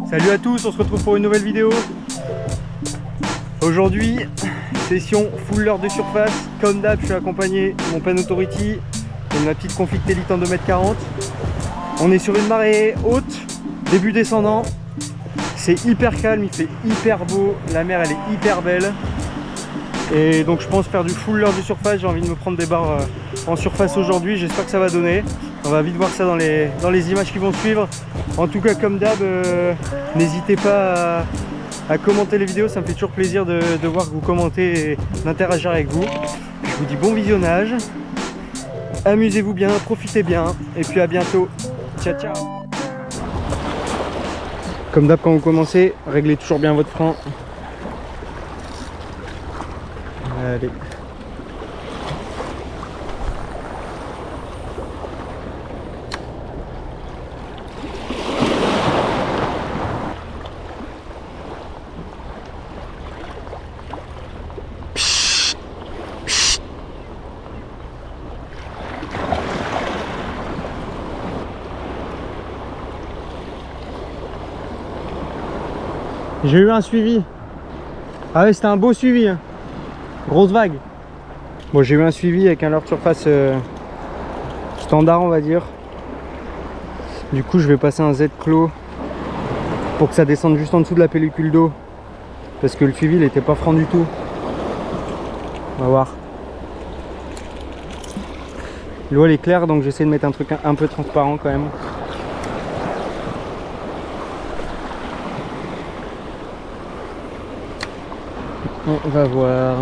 Salut à tous, on se retrouve pour une nouvelle vidéo. Aujourd'hui, session full leurre de surface. Comme d'hab, je suis accompagné de mon Penn Authority et de ma petite config Elite en 2,40 m. On est sur une marée haute, début descendant. C'est hyper calme, il fait hyper beau, la mer elle est hyper belle. Et donc je pense faire du full leurre de surface. J'ai envie de me prendre des barres en surface aujourd'hui, j'espère que ça va donner. On va vite voir ça dans les images qui vont suivre. En tout cas, comme d'hab, n'hésitez pas à commenter les vidéos, ça me fait toujours plaisir de voir que vous commentez et d'interagir avec vous. Je vous dis bon visionnage, amusez-vous bien, profitez bien, et puis à bientôt. Ciao ciao. Comme d'hab, quand vous commencez, réglez toujours bien votre frein. Allez. J'ai eu un suivi. Ah ouais, c'était un beau suivi, hein. Grosse vague. Bon, j'ai eu un suivi avec un leurre de surface standard, on va dire. Du coup, je vais passer un Z clos pour que ça descende juste en dessous de la pellicule d'eau, parce que le suivi il était pas franc du tout. On va voir. L'eau elle est claire, donc j'essaie de mettre un truc un peu transparent quand même. On va voir.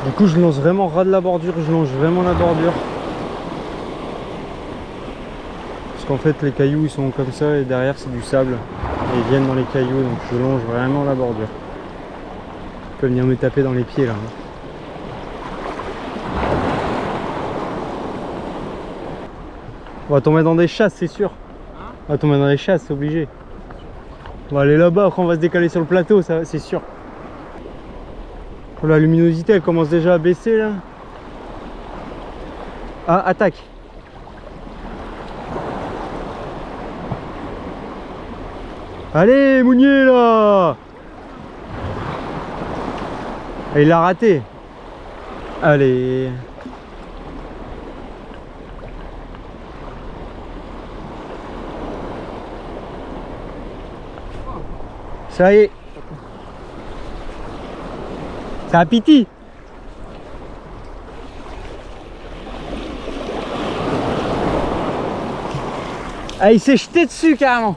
Du coup, je lance vraiment ras de la bordure, je longe vraiment la bordure. Parce qu'en fait, les cailloux ils sont comme ça et derrière c'est du sable. Et ils viennent dans les cailloux, donc je longe vraiment la bordure. Je peux venir me taper dans les pieds là. On va tomber dans des chasses, c'est sûr. On va tomber dans les chasses, c'est obligé. On va aller là-bas, après on va se décaler sur le plateau, ça c'est sûr. Oh, la luminosité elle commence déjà à baisser là. Ah, attaque. Allez Mounier là. Ah, il l'a raté. Allez. Ça y est. Ça a piti. Ah, il s'est jeté dessus carrément.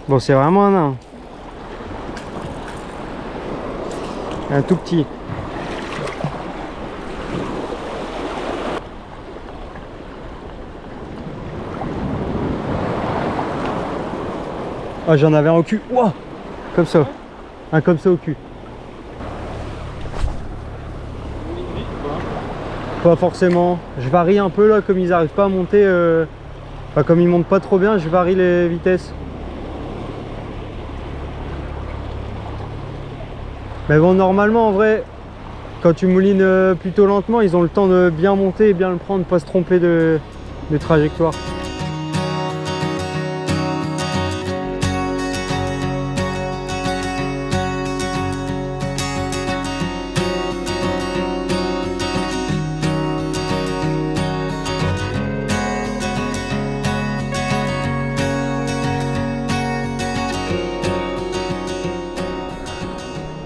Bon, c'est vraiment un nain. Un tout petit. Ah, j'en avais un au cul. Wow, comme ça. Un comme ça au cul. Pas forcément. Je varie un peu là, comme ils n'arrivent pas à monter. Enfin, comme ils montent pas trop bien, je varie les vitesses. Mais bon, normalement, en vrai, quand tu moulines plutôt lentement, ils ont le temps de bien monter et bien le prendre, pas se tromper de trajectoire.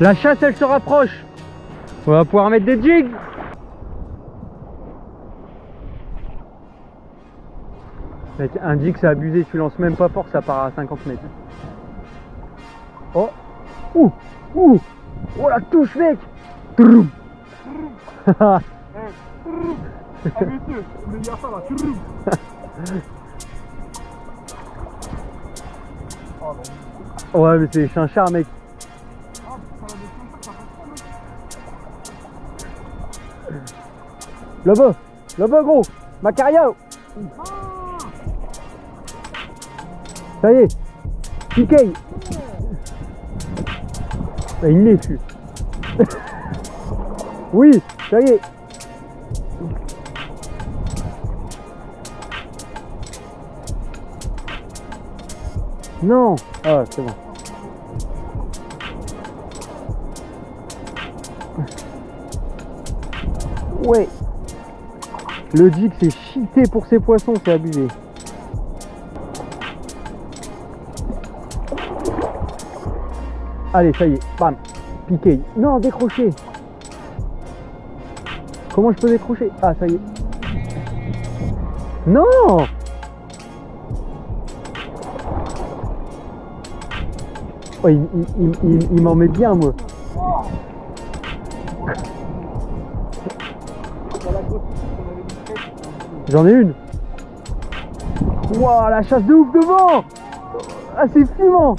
La chasse elle se rapproche. On va pouvoir mettre des jigs. Mec, un jig c'est abusé, tu lances même pas fort, ça part à 50 mètres. Oh. Ouh. Ouh. Oh la touche mec. Ouais mais c'est chinchard mec. Là-bas gros, Macario. Ça y est. Piqué. Il l'est fut. Oui, ça y est. Non. Ah, c'est bon. Ouais. Le jig c'est cheaté pour ces poissons, c'est abusé. Allez, ça y est, bam, piqué. Non, décroché. Comment je peux décrocher? Ah, ça y est. Non. Oh, il m'en met bien, moi. J'en ai une. Waouh, la chasse de ouf devant. Ah, c'est fumant.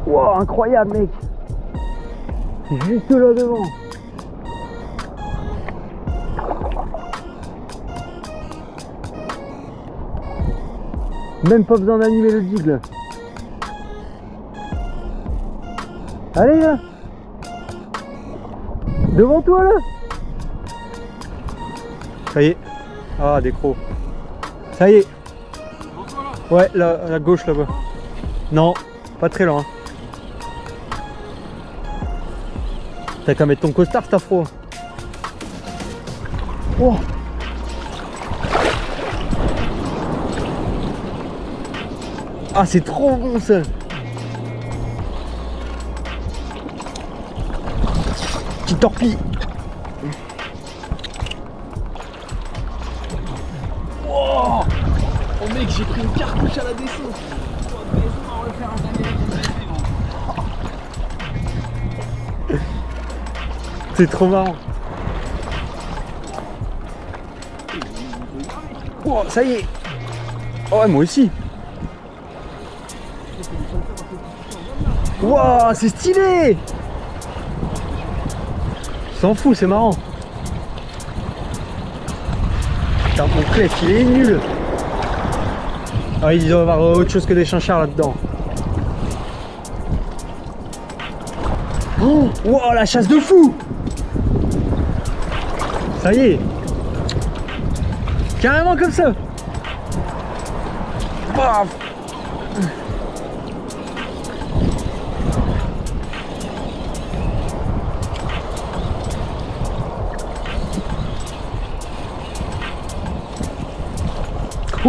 Waouh, incroyable, mec. C'est juste là devant. Même pas besoin d'animer le jig là. Allez là. Devant toi là. Ça y est. Ah, des crocs. Ça y est. Ouais, la gauche là-bas. Non, pas très loin. T'as qu'à mettre ton costard, t'as froid. Oh. Ah, c'est trop bon ça. Petite torpille. Oh, oh mec, j'ai pris une cartouche à la descente. On va refaire un dernier. C'est trop marrant. Oh, ça y est. Oh, moi aussi. Wow, c'est stylé. S'en fout, c'est marrant. Putain, mon clef, il est nul. Ah, il doit y avoir autre chose que des chinchards là-dedans. Oh, wow, la chasse de fou. Ça y est. Carrément comme ça. Paf.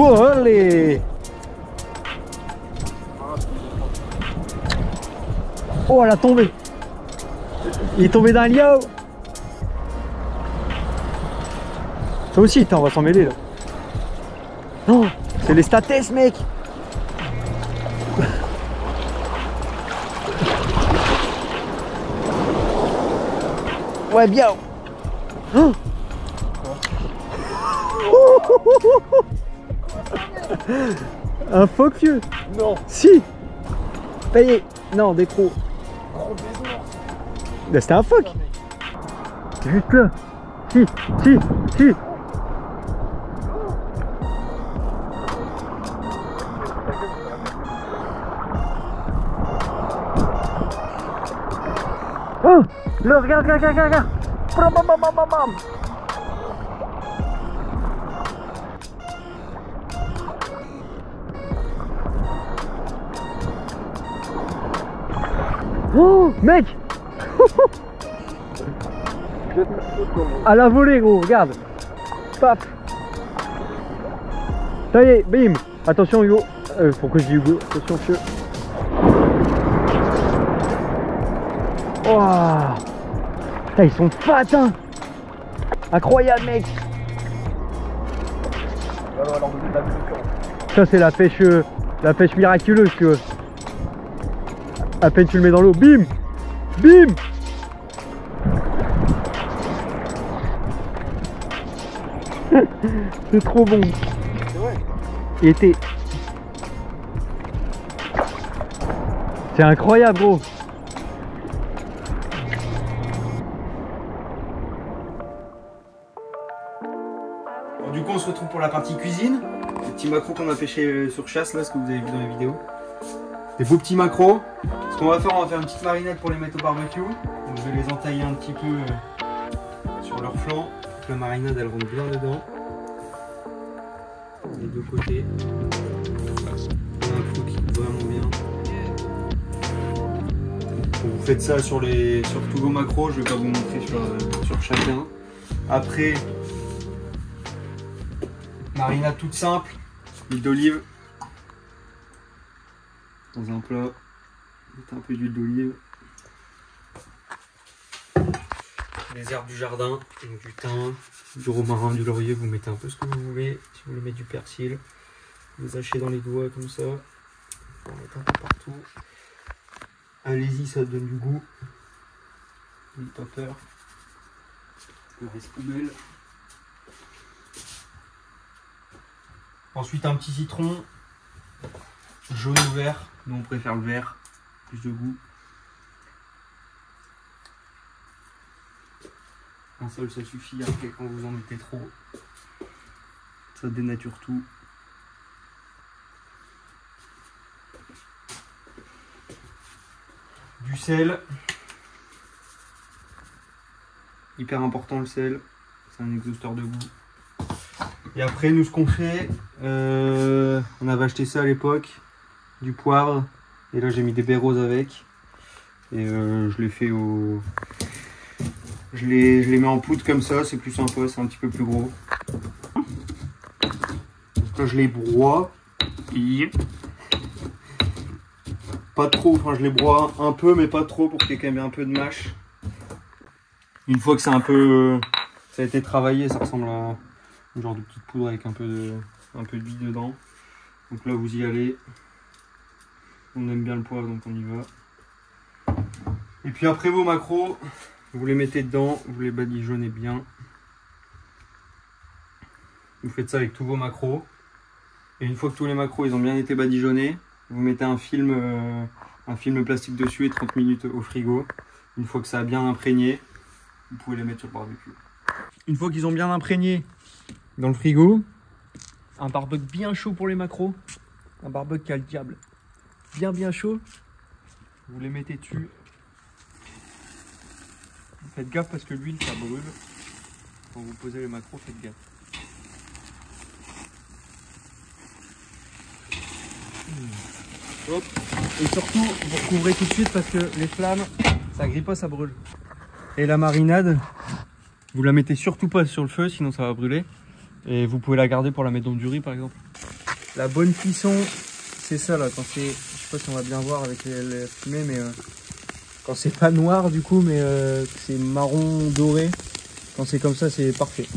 Oh, allez. Oh, elle a tombé. Il est tombé d'un liao. Ça aussi, on va s'en mêler là. Non, c'est les statès, mec. Ouais, bien. Oh. Un phoque vieux. Non. Si. Payé. Non, des crocs. C'était un phoque. Juste là. Si. Oh, là, regarde. Bam, bam, bam, bam, bam. Oh, mec. À la volée, gros, regarde. Paf. Ça y est, bim. Attention, Hugo. Pourquoi je dis Hugo? Attention, monsieur. Oh. Putain, ils sont fat, hein. Incroyable, mec. Ça, c'est la pêche miraculeuse, tu vois. À peine tu le mets dans l'eau, bim. C'est trop bon. C'est vrai. Il était... C'est incroyable, gros. Alors, du coup, on se retrouve pour la partie cuisine. Les petits macros qu'on a pêchés sur chasse, là, ce que vous avez vu dans la vidéo. Des beaux petits macros. Ce qu'on va faire, on va faire une petite marinade pour les mettre au barbecue. Donc, je vais les entailler un petit peu sur leur flanc. La marinade, elle rentre bien dedans. Les deux côtés. On a un truc qui coupe vraiment bien. Donc, vous faites ça sur tous vos macros. Je ne vais pas vous montrer sur chacun. Après, marinade toute simple. Huile d'olive. Dans un plat, mettez un peu d'huile d'olive. Les herbes du jardin, donc du thym, du romarin, du laurier, vous mettez un peu ce que vous voulez. Si vous voulez mettre du persil, vous hachez dans les doigts comme ça. Vous en mettez un peu partout. Allez-y, ça donne du goût. N'ayez pas peur. Le reste poubelle. Ensuite, un petit citron. Jaune ou vert, nous on préfère le vert, plus de goût. Un seul ça suffit, après quand vous en mettez trop, ça dénature tout. Du sel, hyper important le sel, c'est un exhausteur de goût. Et après nous ce qu'on fait, on avait acheté ça à l'époque. Du poivre, et là j'ai mis des baies roses avec, et je les fais au... Je les mets en poudre comme ça, c'est plus sympa, c'est un petit peu plus gros. Donc là je les broie, pas trop, enfin je les broie un peu mais pas trop pour qu'il y ait quand même un peu de mâche. Une fois que c'est un peu... ça a été travaillé, ça ressemble à une genre de petite poudre avec un peu d'huile dedans. Donc là vous y allez. On aime bien le poivre donc on y va. Et puis après vos macros, vous les mettez dedans, vous les badigeonnez bien. Vous faites ça avec tous vos macros. Et une fois que tous les macros ils ont bien été badigeonnés, vous mettez un film plastique dessus et 30 minutes au frigo. Une fois que ça a bien imprégné, vous pouvez les mettre sur le barbecue. Une fois qu'ils ont bien imprégné dans le frigo, un barbecue bien chaud pour les macros. Un barbecue qui a le diable. Bien chaud, vous les mettez dessus. Faites gaffe parce que l'huile ça brûle. Quand vous posez les macros, faites gaffe. Hop. Et surtout, vous recouvrez tout de suite parce que les flammes, ça grille pas, ça brûle. Et la marinade, vous la mettez surtout pas sur le feu, sinon ça va brûler. Et vous pouvez la garder pour la mettre dans du riz par exemple. La bonne cuisson, c'est ça là, quand c'est... Je sais pas si on va bien voir avec les fumées, mais quand c'est pas noir du coup, mais c'est marron doré, quand c'est comme ça, c'est parfait.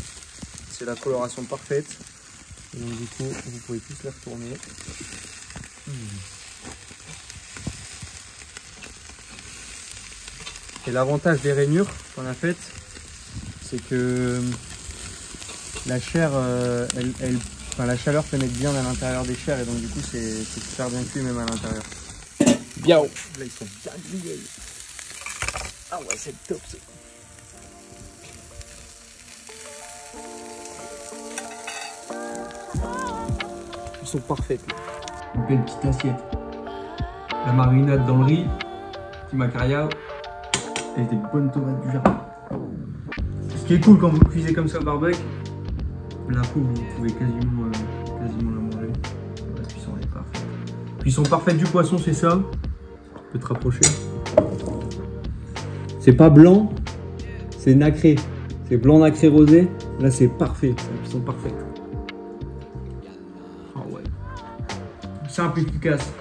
C'est la coloration parfaite. Et donc du coup, vous pouvez tous les retourner. Et l'avantage des rainures qu'on a faites, c'est que la chair, la chaleur pénètre bien à l'intérieur des chairs et donc du coup c'est super bien cuit même à l'intérieur. Bien haut. Là ils sont bien grillés. Ah ouais c'est top ça. Ils sont parfaits. Une belle petite assiette. La marinade dans le riz, petit macaria et des bonnes tomates du jardin. Ce qui est cool quand vous le cuisez comme ça au barbecue, la peau vous pouvez quasiment la manger. La cuisson est parfaite. Cuisson parfaite du poisson c'est ça. Tu peux te rapprocher. C'est pas blanc, c'est nacré. C'est blanc nacré rosé. Là c'est parfait, c'est la cuisson parfaite. Oh ouais. Simple, efficace.